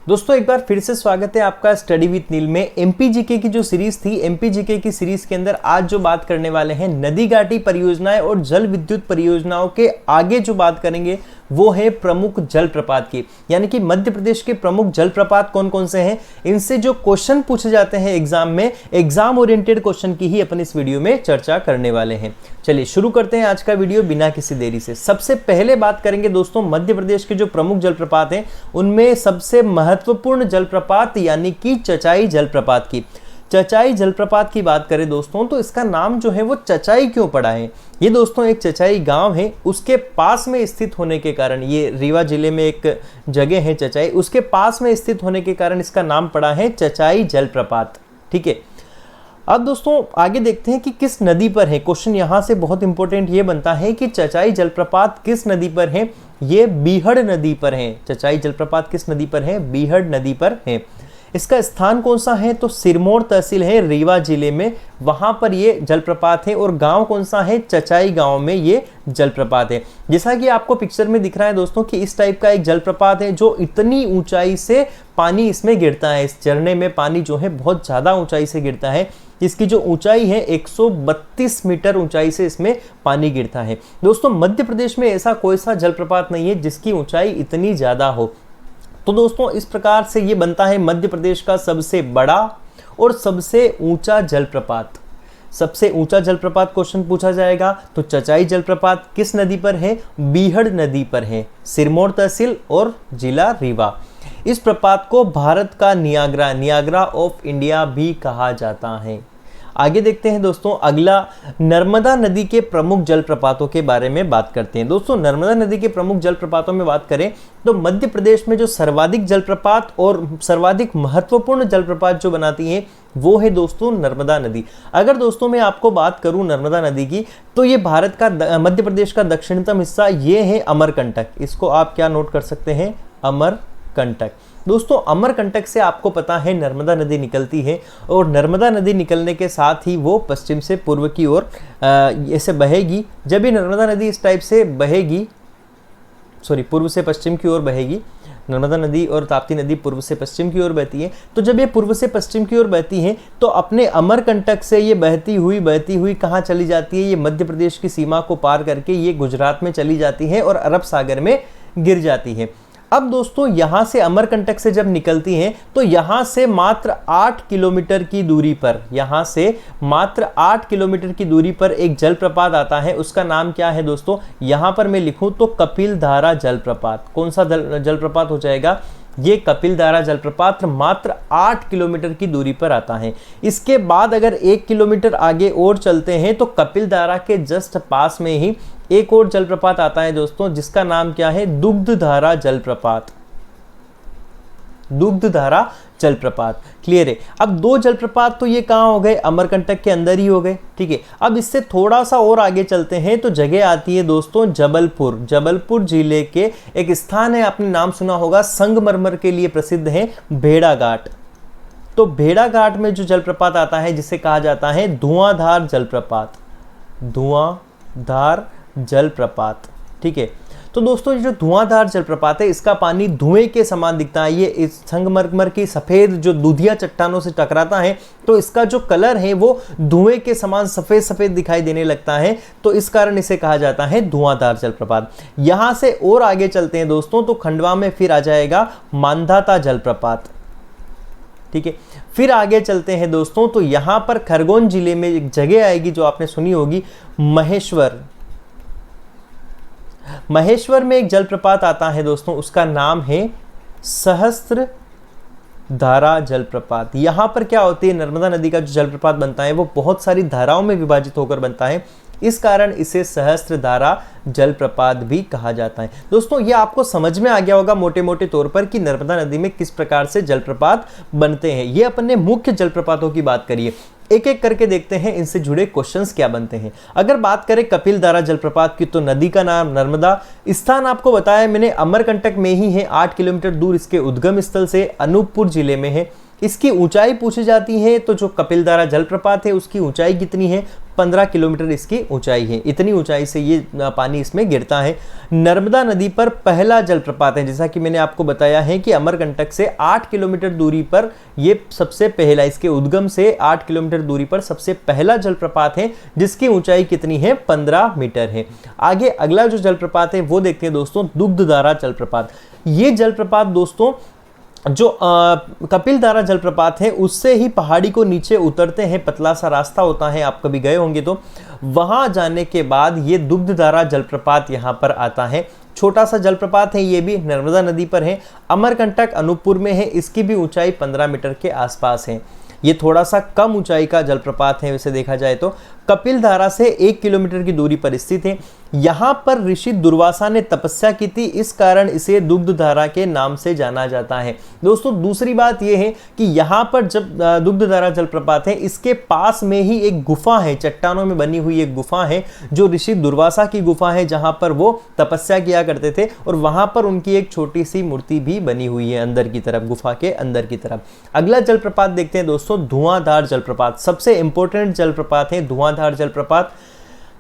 दोस्तों एक बार फिर से स्वागत है आपका स्टडी विद नील में। एमपीजीके की जो सीरीज थी, एमपीजीके की सीरीज के अंदर आज जो बात करने वाले हैं नदी घाटी परियोजनाएं और जल विद्युत परियोजनाओं के आगे जो बात करेंगे वो है प्रमुख जलप्रपात की, यानी कि मध्य प्रदेश के प्रमुख जलप्रपात कौन कौन से हैं, इनसे जो क्वेश्चन पूछे जाते हैं एग्जाम में, एग्जाम ओरिएंटेड क्वेश्चन की ही अपन इस वीडियो में चर्चा करने वाले हैं। चलिए शुरू करते हैं आज का वीडियो बिना किसी देरी से। सबसे पहले बात करेंगे दोस्तों मध्य प्रदेश के जो प्रमुख जलप्रपात हैं उनमें सबसे महत्वपूर्ण जलप्रपात यानी कि चचाई जलप्रपात की। चचाई जलप्रपात की बात करें दोस्तों तो इसका नाम जो है वो चचाई क्यों पड़ा है, ये दोस्तों एक चचाई गांव है, उसके पास में स्थित होने के कारण, ये रीवा जिले में एक जगह है चचाई, उसके पास में स्थित होने के कारण इसका नाम पड़ा है चचाई जलप्रपात। ठीक है, अब दोस्तों आगे देखते हैं कि किस नदी पर है। क्वेश्चन यहां से बहुत इंपॉर्टेंट ये बनता है कि चचाई जलप्रपात किस नदी पर है, ये बीहड़ नदी पर है। चचाई जलप्रपात किस नदी पर है, बीहड़ नदी पर है। इसका स्थान कौन सा है, तो सिरमौर तहसील है रीवा जिले में, वहां पर ये जलप्रपात है। और गांव कौन सा है, चचाई गांव में ये जलप्रपात है। जैसा कि आपको पिक्चर में दिख रहा है दोस्तों कि इस टाइप का एक जलप्रपात है जो इतनी ऊंचाई से पानी इसमें गिरता है। इस झरने में पानी जो है बहुत ज्यादा ऊंचाई से गिरता है, इसकी जो ऊंचाई है 132 मीटर ऊंचाई से इसमें पानी गिरता है। दोस्तों मध्य प्रदेश में ऐसा कोई सा जलप्रपात नहीं है जिसकी ऊंचाई इतनी ज्यादा हो। तो दोस्तों इस प्रकार से ये बनता है मध्य प्रदेश का सबसे बड़ा और सबसे ऊंचा जलप्रपात। सबसे ऊंचा जलप्रपात क्वेश्चन पूछा जाएगा तो चचाई जलप्रपात किस नदी पर है, बीहड़ नदी पर है, सिरमौर तहसील और जिला रीवा। इस प्रपात को भारत का नियाग्रा ऑफ इंडिया भी कहा जाता है। आगे देखते हैं दोस्तों, अगला नर्मदा नदी के प्रमुख जलप्रपातों के बारे में बात करते हैं। दोस्तों नर्मदा नदी के प्रमुख जलप्रपातों में बात करें तो मध्य प्रदेश में जो सर्वाधिक जलप्रपात और सर्वाधिक महत्वपूर्ण जलप्रपात जो बनाती है वो है दोस्तों नर्मदा नदी। अगर दोस्तों मैं आपको बात करूं नर्मदा नदी की तो ये भारत का मध्य प्रदेश का दक्षिणतम हिस्सा ये है अमरकंटक। इसको आप क्या नोट कर सकते हैं, अमरकंटक। दोस्तों अमरकंटक से आपको पता है नर्मदा नदी निकलती है और नर्मदा नदी निकलने के साथ ही वो पश्चिम से पूर्व की ओर ऐसे बहेगी। जब ये नर्मदा नदी इस टाइप से बहेगी, पूर्व से पश्चिम की ओर बहेगी, नर्मदा नदी और ताप्ती नदी पूर्व से पश्चिम की ओर बहती है। तो जब ये पूर्व से पश्चिम की ओर बहती है तो अपने अमरकंटक से ये बहती हुई कहाँ चली जाती है, ये मध्य प्रदेश की सीमा को पार करके ये गुजरात में चली जाती है और अरब सागर में गिर जाती है। अब दोस्तों यहां से अमरकंटक से जब निकलती हैं तो यहां से मात्र 8 किलोमीटर की दूरी पर, यहां से मात्र 8 किलोमीटर की दूरी पर एक जलप्रपात आता है। उसका नाम क्या है दोस्तों, यहां पर मैं लिखूं तो कपिलधारा जलप्रपात। कौन सा जलप्रपात हो जाएगा, ये कपिलधारा जलप्रपात मात्र 8 किलोमीटर की दूरी पर आता है। इसके बाद अगर 1 किलोमीटर आगे और चलते हैं तो कपिलधारा के जस्ट पास में ही एक और जलप्रपात आता है दोस्तों, जिसका नाम क्या है, दुग्धधारा जलप्रपात। दुग्धधारा जलप्रपात, क्लियर है। अब दो जलप्रपात तो ये कहां हो गए, अमरकंटक के अंदर ही हो गए। ठीक है, अब इससे थोड़ा सा और आगे चलते हैं तो जगह आती है दोस्तों जबलपुर। जबलपुर जिले के एक स्थान है, आपने नाम सुना होगा, संगमरमर के लिए प्रसिद्ध है, भेड़ाघाट। तो भेड़ाघाट में जो जलप्रपात आता है जिसे कहा जाता है धुआंधार जलप्रपात। धुआंधार जलप्रपात, ठीक है। तो दोस्तों ये जो धुआंधार जलप्रपात है इसका पानी धुएं के समान दिखता है। ये इस संगमरमर की सफेद जो दूधिया चट्टानों से टकराता है तो इसका जो कलर है वो धुएं के समान सफेद सफेद दिखाई देने लगता है, तो इस कारण इसे कहा जाता है धुआंधार जलप्रपात। यहां से और आगे चलते हैं दोस्तों तो खंडवा में फिर आ जाएगा मांधाता जलप्रपात। ठीक है, फिर आगे चलते हैं दोस्तों तो यहां पर खरगोन जिले में एक जगह आएगी जो आपने सुनी होगी, महेश्वर। महेश्वर में एक जलप्रपात आता है दोस्तों, उसका नाम है सहस्त्र धारा जलप्रपात। यहां पर क्या होती है, नर्मदा नदी का जो जलप्रपात बनता है वो बहुत सारी धाराओं में विभाजित होकर बनता है, इस कारण इसे सहस्त्र धारा जलप्रपात भी कहा जाता है। दोस्तों ये आपको समझ में आ गया होगा मोटे मोटे तौर पर कि नर्मदा नदी में किस प्रकार से जलप्रपात बनते हैं। ये अपन ने मुख्य जलप्रपातों की बात करी है, एक एक करके देखते हैं इनसे जुड़े क्वेश्चंस क्या बनते हैं। अगर बात करें कपिलधारा जलप्रपात की तो नदी का नाम नर्मदा, स्थान आपको बताया मैंने अमरकंटक में ही है, 8 किलोमीटर दूर इसके उद्गम स्थल से अनूपपुर जिले में है। इसकी ऊंचाई पूछी जाती है तो जो कपिलधारा जलप्रपात है उसकी ऊंचाई कितनी है, 15 किलोमीटर इसकी ऊंचाई है। इतनी ऊंचाई से ये पानी इसमें गिरता है। नर्मदा नदी पर पहला जलप्रपात है, जैसा कि मैंने आपको बताया है कि अमरकंटक से 8 किलोमीटर दूरी पर ये सबसे पहला, इसके उद्गम से 8 किलोमीटर दूरी पर सबसे पहला जलप्रपात है, जिसकी ऊंचाई कितनी है, 15 मीटर है। आगे अगला जो जलप्रपात है वो देखते हैं दोस्तों, दुग्धधारा जलप्रपात। ये जलप्रपात दोस्तों जो कपिलधारा जलप्रपात है उससे ही पहाड़ी को नीचे उतरते हैं, पतला सा रास्ता होता है, आप कभी गए होंगे तो। वहां जाने के बाद ये दुग्धधारा जलप्रपात यहां पर आता है। छोटा सा जलप्रपात है, ये भी नर्मदा नदी पर है, अमरकंटक अनूपपुर में है। इसकी भी ऊंचाई 15 मीटर के आसपास है। ये थोड़ा सा कम ऊंचाई का जलप्रपात है वैसे देखा जाए तो। कपिलधारा से 1 किलोमीटर की दूरी पर स्थित है। यहाँ पर ऋषि दुर्वासा ने तपस्या की थी, इस कारण इसे दुग्धधारा के नाम से जाना जाता है। दोस्तों दूसरी बात यह है कि यहाँ पर जब दुग्धधारा जलप्रपात है, इसके पास में ही एक गुफा है, चट्टानों में बनी हुई एक गुफा है जो ऋषि दुर्वासा की गुफा है, जहां पर वो तपस्या किया करते थे। और वहां पर उनकी एक छोटी सी मूर्ति भी बनी हुई है अंदर की तरफ, गुफा के अंदर की तरफ। अगला जलप्रपात देखते हैं दोस्तों, धुआंधार जलप्रपात। सबसे इंपॉर्टेंट जलप्रपात है धुआंधार जलप्रपात।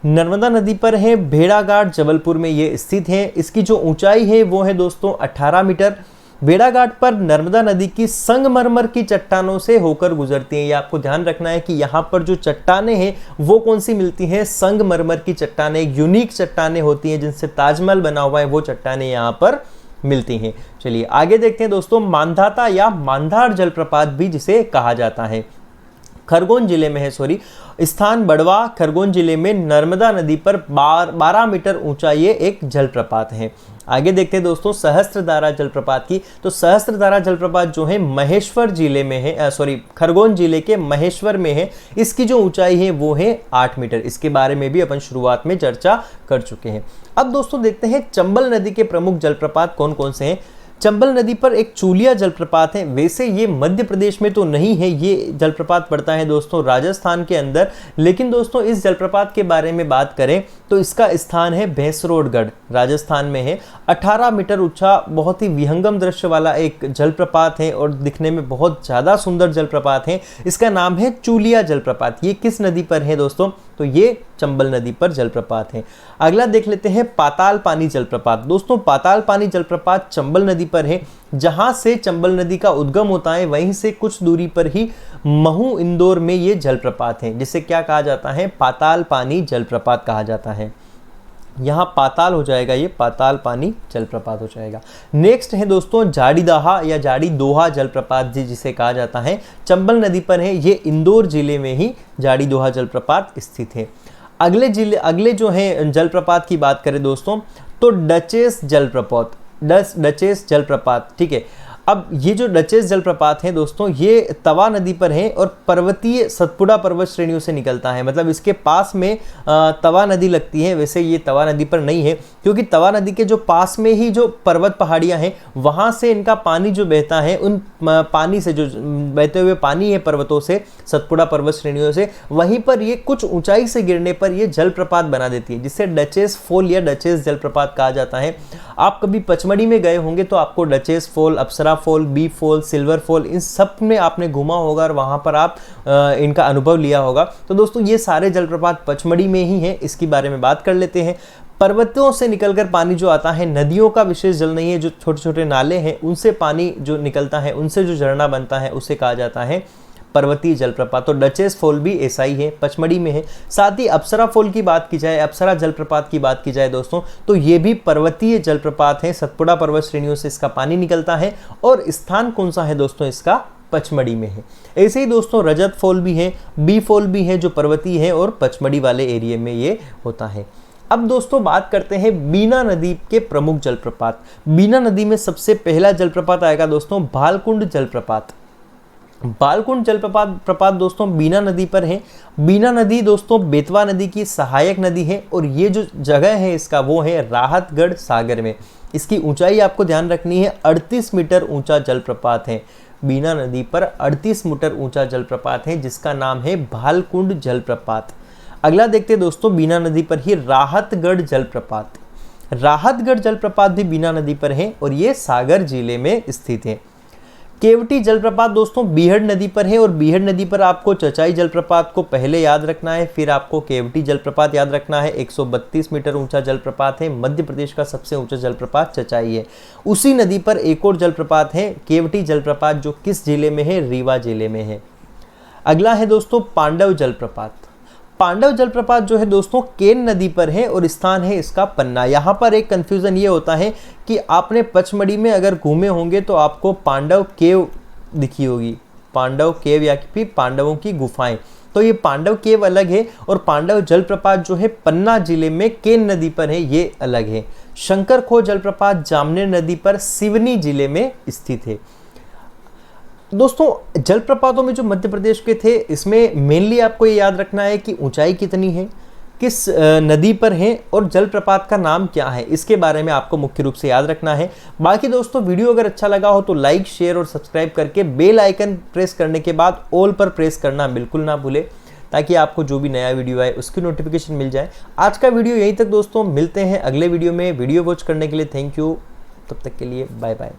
नर्मदा नदी पर है, भेड़ाघाट जबलपुर में ये स्थित है। इसकी जो ऊंचाई है वो है दोस्तों 18 मीटर। भेड़ाघाट पर नर्मदा नदी की संगमरमर की चट्टानों से होकर गुजरती है। ये आपको ध्यान रखना है कि यहाँ पर जो चट्टानें हैं वो कौन सी मिलती हैं, संगमरमर की चट्टानें, यूनिक चट्टानें होती हैं जिनसे ताजमहल बना हुआ है, वो चट्टानें यहाँ पर मिलती हैं। चलिए आगे देखते हैं दोस्तों, मांधाता या मांधार जलप्रपात भी जिसे कहा जाता है, खरगोन जिले में है, स्थान बड़वा, खरगोन जिले में नर्मदा नदी पर 12 मीटर ऊंचा ये एक जलप्रपात है। आगे देखते हैं दोस्तों सहस्त्रधारा जलप्रपात की। तो सहस्त्रधारा जलप्रपात जो है महेश्वर जिले में है, खरगोन जिले के महेश्वर में है। इसकी जो ऊंचाई है वो है 8 मीटर। इसके बारे में भी अपन शुरुआत में चर्चा कर चुके हैं। अब दोस्तों देखते हैं चंबल नदी के प्रमुख जलप्रपात कौन कौन से हैं। चंबल नदी पर एक चूलिया जलप्रपात है। वैसे ये मध्य प्रदेश में तो नहीं है, ये जलप्रपात पड़ता है दोस्तों राजस्थान के अंदर। लेकिन दोस्तों इस जलप्रपात के बारे में बात करें तो इसका स्थान है भैंसरोडगढ़, राजस्थान में है। 18 मीटर ऊंचा, बहुत ही विहंगम दृश्य वाला एक जलप्रपात है और दिखने में बहुत ज़्यादा सुंदर जलप्रपात है। इसका नाम है चूलिया जलप्रपात। ये किस नदी पर है दोस्तों, तो ये चंबल नदी पर जलप्रपात है। अगला देख लेते हैं पाताल पानी जलप्रपात। दोस्तों पाताल पानी जलप्रपात चंबल नदी पर है, जहां से चंबल नदी का उद्गम होता है वहीं से कुछ दूरी पर ही महू इंदौर में ये जलप्रपात है, जिसे क्या कहा जाता है, पाताल पानी जलप्रपात कहा जाता है। यहाँ पाताल हो जाएगा, ये पाताल पानी जलप्रपात हो जाएगा। नेक्स्ट है दोस्तों जाड़ीदाहा या जाड़ी दोहा जलप्रपात जिसे कहा जाता है, चंबल नदी पर है। ये इंदौर जिले में ही जाड़ी दोहा जलप्रपात स्थित है। अगले जो है जलप्रपात की बात करें दोस्तों तो डचेस जलप्रपात, ठीक है। अब ये जो डचेस जलप्रपात है दोस्तों ये तवा नदी पर है और पर्वतीय सतपुड़ा पर्वत श्रेणियों से निकलता है। मतलब इसके पास में तवा नदी लगती है। वैसे ये तवा नदी पर नहीं है, क्योंकि तवा नदी के जो पास में ही जो पर्वत पहाड़ियां हैं वहां से इनका पानी जो बहता है, उन पानी से जो बहते हुए पानी है पर्वतों से, सतपुड़ा पर्वत श्रेणियों से, वहीं पर ये कुछ ऊंचाई से गिरने पर ये जलप्रपात बना देती है, जिससे डचेस फॉल या डचेस जलप्रपात कहा जाता है। आप कभी पचमढ़ी में गए होंगे तो आपको Duchess fall, Apsara fall, B fall, silver fall, इन सब में आपने घूमा होगा और वहां पर आप इनका अनुभव लिया होगा। तो दोस्तों ये सारे जलप्रपात पचमढ़ी में ही हैं। इसके बारे में बात कर लेते हैं। पर्वतों से निकलकर पानी जो आता है, नदियों का विशेष जल नहीं है, जो छोटे छोटे नाले हैं उनसे पानी जो निकलता है, उनसे जो झरना बनता है उसे कहा जाता है पर्वतीय जलप्रपात। तो डचेस फॉल भी ऐसा ही है, पचमढ़ी में है। साथ ही अप्सरा फॉल की बात की जाए, अप्सरा जलप्रपात की बात की जाए दोस्तों, तो ये भी पर्वतीय जलप्रपात है। सतपुड़ा पर्वत श्रेणियों से इसका पानी निकलता है और स्थान कौन सा है दोस्तों, इसका पचमढ़ी में है। ऐसे ही दोस्तों रजत फॉल भी है, बी फॉल भी है, जो पर्वतीय है और पचमढ़ी वाले एरिया में ये होता है। अब दोस्तों बात करते हैं बीना नदी के प्रमुख जलप्रपात। बीना नदी में सबसे पहला जलप्रपात आएगा दोस्तों भालकुंड जलप्रपात। बालकुंड जलप्रपात दोस्तों बीना नदी पर है। बीना नदी दोस्तों बेतवा नदी की सहायक नदी है और ये जो जगह है इसका वो है राहतगढ़ सागर में। इसकी ऊंचाई आपको ध्यान रखनी है, 38 मीटर ऊंचा जलप्रपात है। बीना नदी पर 38 मीटर ऊंचा जलप्रपात है जिसका नाम है भालकुंड जलप्रपात। अगला देखते हैं दोस्तों बीना नदी पर ही राहतगढ़ जलप्रपात। राहतगढ़ जलप्रपात भी बीना नदी पर है और ये सागर जिले में स्थित है। केवटी जलप्रपात दोस्तों बीहड़ नदी पर है और बीहड़ नदी पर आपको चचाई जलप्रपात को पहले याद रखना है, फिर आपको केवटी जलप्रपात याद रखना है। 132 मीटर ऊंचा जलप्रपात है, मध्य प्रदेश का सबसे ऊंचा जलप्रपात चचाई है। उसी नदी पर एक और जलप्रपात है केवटी जलप्रपात, जो किस जिले में है, रीवा जिले में है। अगला है दोस्तों पांडव जलप्रपात। पांडव जलप्रपात जो है दोस्तों केन नदी पर है और स्थान है इसका पन्ना। यहाँ पर एक कंफ्यूजन ये होता है कि आपने पचमढ़ी में अगर घूमे होंगे तो आपको पांडव केव दिखी होगी, पांडव केव या फिर पांडवों की गुफाएं, तो ये पांडव केव अलग है और पांडव जलप्रपात जो है पन्ना जिले में केन नदी पर है, ये अलग है। शंकर खो जलप्रपात जामनेर नदी पर सिवनी जिले में स्थित है। दोस्तों जलप्रपातों में जो मध्य प्रदेश के थे, इसमें मेनली आपको ये याद रखना है कि ऊंचाई कितनी है, किस नदी पर है और जलप्रपात का नाम क्या है, इसके बारे में आपको मुख्य रूप से याद रखना है। बाकी दोस्तों वीडियो अगर अच्छा लगा हो तो लाइक, शेयर और सब्सक्राइब करके बेल आइकन प्रेस करने के बाद ऑल पर प्रेस करना बिल्कुल ना भूले, ताकि आपको जो भी नया वीडियो आए उसकी नोटिफिकेशन मिल जाए। आज का वीडियो यहीं तक दोस्तों, मिलते हैं अगले वीडियो में। वीडियो वॉच करने के लिए थैंक यू, तब तक के लिए बाय बाय।